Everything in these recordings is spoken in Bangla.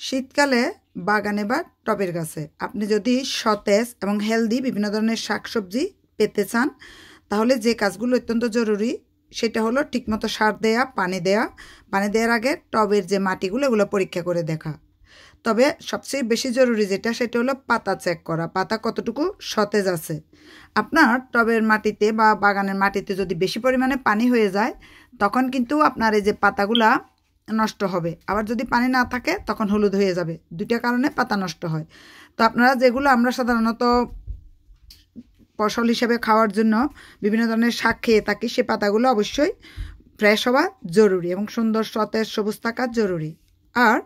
শীতকালে বাগানে বা টবের গাছে আপনি যদি সতেজ এবং হেলদি বিভিন্ন ধরনের শাকসবজি পেতে চান, তাহলে যে কাজগুলো অত্যন্ত জরুরি সেটা হলো ঠিকমতো সার দেয়া, পানি দেওয়ার আগে টবের যে মাটিগুলো এগুলো পরীক্ষা করে দেখা। তবে সবচেয়ে বেশি জরুরি যেটা সেটা হলো পাতা চেক করা, পাতা কতটুকু সতেজ আছে। আপনার টবের মাটিতে বা বাগানের মাটিতে যদি বেশি পরিমাণে পানি হয়ে যায়, তখন কিন্তু আপনার এই যে পাতাগুলা নষ্ট হবে। আবার যদি পানি না থাকে তখন হলুদ হয়ে যাবে। দুইটা কারণে পাতা নষ্ট হয়। তো আপনারা যেগুলো আমরা সাধারণত ফসল হিসেবে খাওয়ার জন্য বিভিন্ন ধরনের শাক খেয়ে থাকি, সে পাতাগুলো অবশ্যই ফ্রেশ হওয়া জরুরি এবং সুন্দর সতেজ সবুজ থাকা জরুরি। আর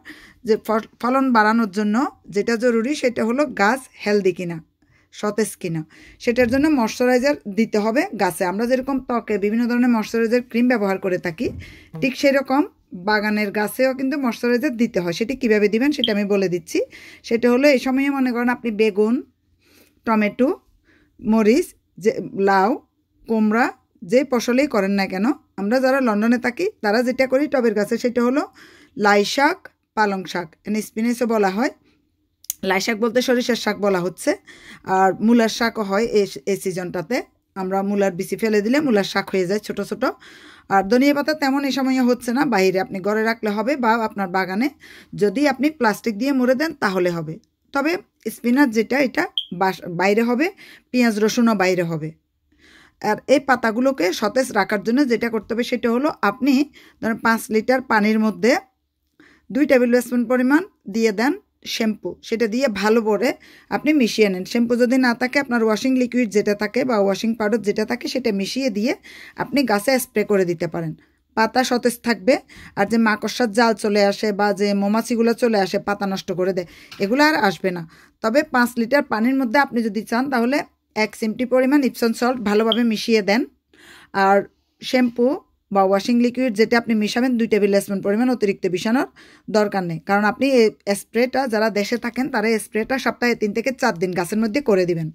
যে ফলন বাড়ানোর জন্য যেটা জরুরি সেটা হলো গাছ হেলদি কিনা, সতেজ কিনা, সেটার জন্য ময়শ্চারাইজার দিতে হবে গাছে। আমরা যেরকম ত্বকে বিভিন্ন ধরনের ময়শ্চারাইজার ক্রিম ব্যবহার করে থাকি, ঠিক সেরকম বাগানের গাছেও কিন্তু ময়শ্চারাইজার দিতে হয়। সেটি কীভাবে দিবেন সেটা আমি বলে দিচ্ছি। সেটা হলো এই সময়ে মনে করেন আপনি বেগুন, টমেটো, মরিচ, যে লাউ, কুমড়া, যে ফসলেই করেন না কেন, আমরা যারা লন্ডনে থাকি তারা যেটা করি টবের গাছে সেটা হলো লাই শাক, পালং শাক, স্পিনাচও বলা হয়। লাই শাক বলতে সরিষার শাক বলা হচ্ছে। আর মূলার শাকও হয় এই সিজনটাতে। আমরা মূলার বিচি ফেলে দিলে মূলার শাক হয়ে যায় ছোট ছোট। আর ধনিয়া পাতা তেমন এই সময়ে হচ্ছে না, বাইরে আপনি ঘরে রাখলে হবে, বা আপনার বাগানে যদি আপনি প্লাস্টিক দিয়ে মুড়ে দেন তাহলে হবে। তবে স্পিনাচ যেটা এটা বাইরে হবে, পেঁয়াজ রসুনও বাইরে হবে। আর এই পাতাগুলোকে সতেজ রাখার জন্য যেটা করতে হবে সেটা হলো আপনি ধরেন 5 লিটার পানির মধ্যে 2 টেবিল স্পুন পরিমাণ দিয়ে দেন শ্যাম্পু, সেটা দিয়ে ভালো করে আপনি মিশিয়ে নেন। শ্যাম্পু যদি না থাকে আপনার ওয়াশিং লিকুইড যেটা থাকে বা ওয়াশিং পাউডার যেটা থাকে সেটা মিশিয়ে দিয়ে আপনি গাছে স্প্রে করে দিতে পারেন। পাতা সতেজ থাকবে। আর যে মাকড়সার জাল চলে আসে বা যে মৌমাছিগুলো চলে আসে পাতা নষ্ট করে দেয়, এগুলো আর আসবে না। তবে 5 লিটার পানির মধ্যে আপনি যদি চান তাহলে 1 চিমটি পরিমাণ ইপসন সল্ট ভালোভাবে মিশিয়ে দেন। আর শ্যাম্পু বা ওয়াশিং লিকুইড যেটা আপনি মিশাবেন 2 টেবিল স্পুন পরিমাণ, অতিরিক্ত মিশানোর দরকার নেই। কারণ আপনি এই স্প্রেটা যারা দেশে থাকেন তারা এই স্প্রেটা সপ্তাহে 3 থেকে 4 দিন গাছের মধ্যে করে দিবেন।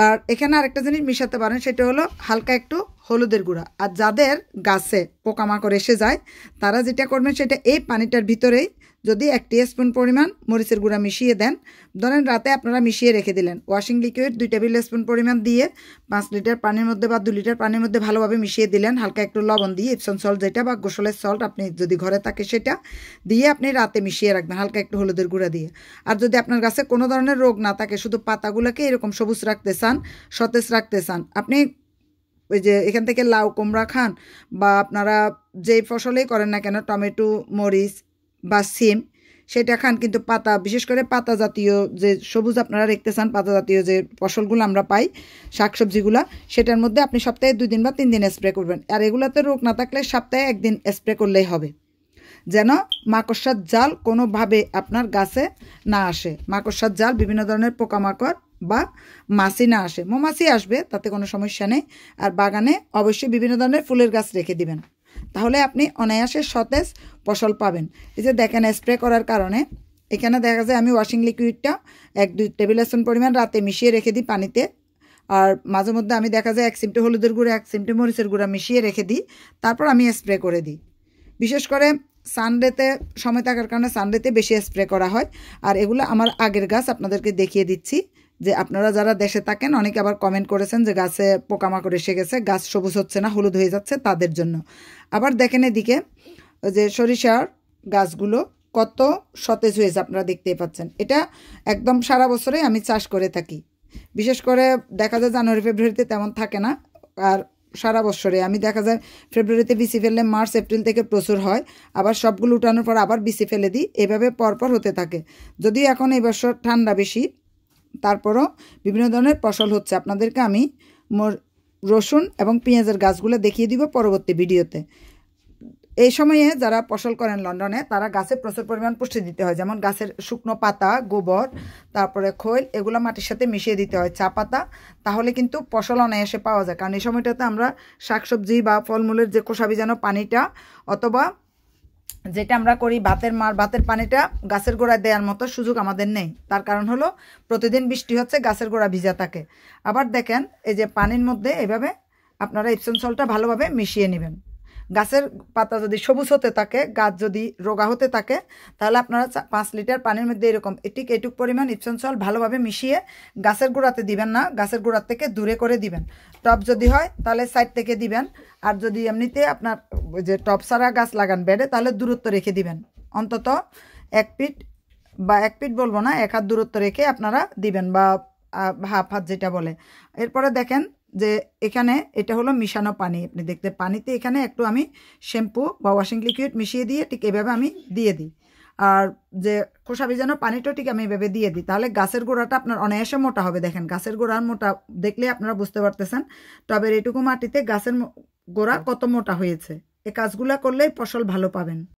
আর এখানে আরেকটা জিনিস মিশাতে পারেন, সেটা হলো হালকা একটু হলুদের গুঁড়া। আর যাদের গাছে পোকামাকড় এসে যায় তারা যেটা করবেন সেটা এই পানিটার ভিতরেই যদি 1 টিস্পুন পরিমাণ মরিচের গুঁড়া মিশিয়ে দেন, ধরেন রাতে আপনারা মিশিয়ে রেখে দিলেন, ওয়াশিং লিকুইড 2 টেবিল স্পুন পরিমাণ দিয়ে 5 লিটার পানির মধ্যে বা 2 লিটার পানির মধ্যে ভালোভাবে মিশিয়ে দিলেন, হালকা একটু লবণ দিয়ে ইপসন সল্ট যেটা বা গোসলের সল্ট আপনি যদি ঘরে থাকে সেটা দিয়ে আপনি রাতে মিশিয়ে রাখবেন হালকা একটু হলুদের গুঁড়া দিয়ে। আর যদি আপনার গাছে কোনো ধরনের রোগ না থাকে, শুধু পাতাগুলোকে এরকম সবুজ রাখতে চান, সতেজ রাখতে চান, আপনি ওই যে এখান থেকে লাউ কুমড়া খান বা আপনারা যেই ফসলেই করেন না কেন, টমেটো, মরিচ বা সিম, সেটা খান, কিন্তু পাতা, বিশেষ করে পাতা জাতীয় যে সবুজ আপনারা রাখতে চান, পাতা জাতীয় যে ফসলগুলো আমরা পাই, শাকসবজিগুলো, সেটার মধ্যে আপনি সপ্তাহে 2 দিন বা 3 দিন স্প্রে করবেন। আর এগুলোতে রোগ না থাকলে সপ্তাহে 1 দিন স্প্রে করলেই হবে, যেন মাকড়সার জাল কোনোভাবে আপনার গাছে না আসে। মাকড়সার জাল বিভিন্ন ধরনের পোকামাকড় বা মাছি না আসে, মৌমাছি আসবে তাতে কোনো সমস্যা নেই। আর বাগানে অবশ্যই বিভিন্ন ধরনের ফুলের গাছ রেখে দিবেন, তাহলে আপনি অনায়াসে সতেজ ফসল পাবেন। এই যে দেখেন স্প্রে করার কারণে এখানে দেখা যায় আমি ওয়াশিং লিকুইডটা 1-2 টেবিল স্পুন পরিমাণ রাতে মিশিয়ে রেখে দিই পানিতে। আর মাঝে মধ্যে আমি দেখা যায় 1 চিমটি হলুদের গুঁড়া, 1 চিমটি মরিচের গুঁড়া মিশিয়ে রেখে দিই, তারপর আমি স্প্রে করে দিই। বিশেষ করে সানডেতে সময় থাকার কারণে সানডেতে বেশি স্প্রে করা হয়। আর এগুলো আমার আগের গাছ আপনাদেরকে দেখিয়ে দিচ্ছি, যে আপনারা যারা দেশে থাকেন অনেকে আবার কমেন্ট করেছেন যে গাছে পোকামাকড় এসে গেছে, গাছ সবুজ হচ্ছে না, হলুদ হয়ে যাচ্ছে, তাদের জন্য। আবার দেখেন এদিকে যে সরিষার গাছগুলো কত সতেজ হয়েছে, আপনারা দেখতেই পাচ্ছেন। এটা একদম সারা বছরে আমি চাষ করে থাকি। বিশেষ করে দেখা যায় জানুয়ারি ফেব্রুয়ারিতে তেমন থাকে না, আর সারা বছরে আমি দেখা যায় ফেব্রুয়ারিতে বিচি ফেললে মার্চ এপ্রিল থেকে প্রচুর হয়, আবার সবগুলো উঠানোর পর আবার বিচি ফেলে দিই, এভাবে পরপর হতে থাকে। যদিও এখন এই বছর ঠান্ডা বেশি, তারপরও বিভিন্ন ধরনের ফসল হচ্ছে। আপনাদেরকে আমি রসুন এবং পেঁয়াজের গাছগুলো দেখিয়ে দিব পরবর্তী ভিডিওতে। এই সময়ে যারা ফসল করেন লন্ডনে তারা গাছে প্রচুর পরিমাণ পুষ্টি দিতে হয়, যেমন গাছের শুকনো পাতা, গোবর, তারপরে খৈল, এগুলো মাটির সাথে মিশিয়ে দিতে হয়, চা পাতা, তাহলে কিন্তু ফসল অনায়াসে পাওয়া যায়। কারণ এই সময়টাতে আমরা শাকসবজি বা ফলমূলের যে খোসা ভিজানো পানিটা অথবা যেটা আমরা করি ভাতের পানিটা গাছের গোড়ায় দেওয়ার মতো সুযোগ আমাদের নেই। তার কারণ হলো প্রতিদিন বৃষ্টি হচ্ছে, গাছের গোড়া ভিজা থাকে। আবার দেখেন এই যে পানির মধ্যে এভাবে আপনারা ইপসন সল্টটা ভালোভাবে মিশিয়ে নেবেন। গাছের পাতা যদি সবুজ হতে থাকে, গাছ যদি রোগা হতে থাকে, তাহলে আপনারা 5 লিটার পানির মধ্যে এরকম এটুক পরিমাণ ইপসন সল্ট ভালোভাবে মিশিয়ে গাছের গোড়াতে দিবেন না, গাছের গোড়ার থেকে দূরে করে দিবেন। টব যদি হয় তাহলে সাইড থেকে দিবেন, আর যদি এমনিতে আপনার যে টব ছাড়া গাছ লাগান বেডে, তাহলে দূরত্ব রেখে দিবেন, অন্তত 1 ফিট বা 1 ফিট বলবো না, 1 হাত দূরত্ব রেখে আপনারা দিবেন, বা হাফ হাত যেটা বলে। এরপরে দেখেন যে এখানে এটা হলো মিশানো পানি, আপনি দেখতে পানিতে এখানে একটু আমি শ্যাম্পু বা ওয়াশিং লিকুইড মিশিয়ে দিয়ে ঠিক এভাবে আমি দিয়ে দিই। আর যে খোসা ভিজানো পানিটাও ঠিক আমি এভাবে দিয়ে দিই, তাহলে গাছের গোড়াটা আপনার অনায়াসে মোটা হবে। দেখেন গাছের গোড়ার মোটা দেখলে আপনারা বুঝতে পারতেছেন টবের এটুকু মাটিতে গাছের গোড়া কত মোটা হয়েছে। এই কাজগুলো করলেই ফসল ভালো পাবেন।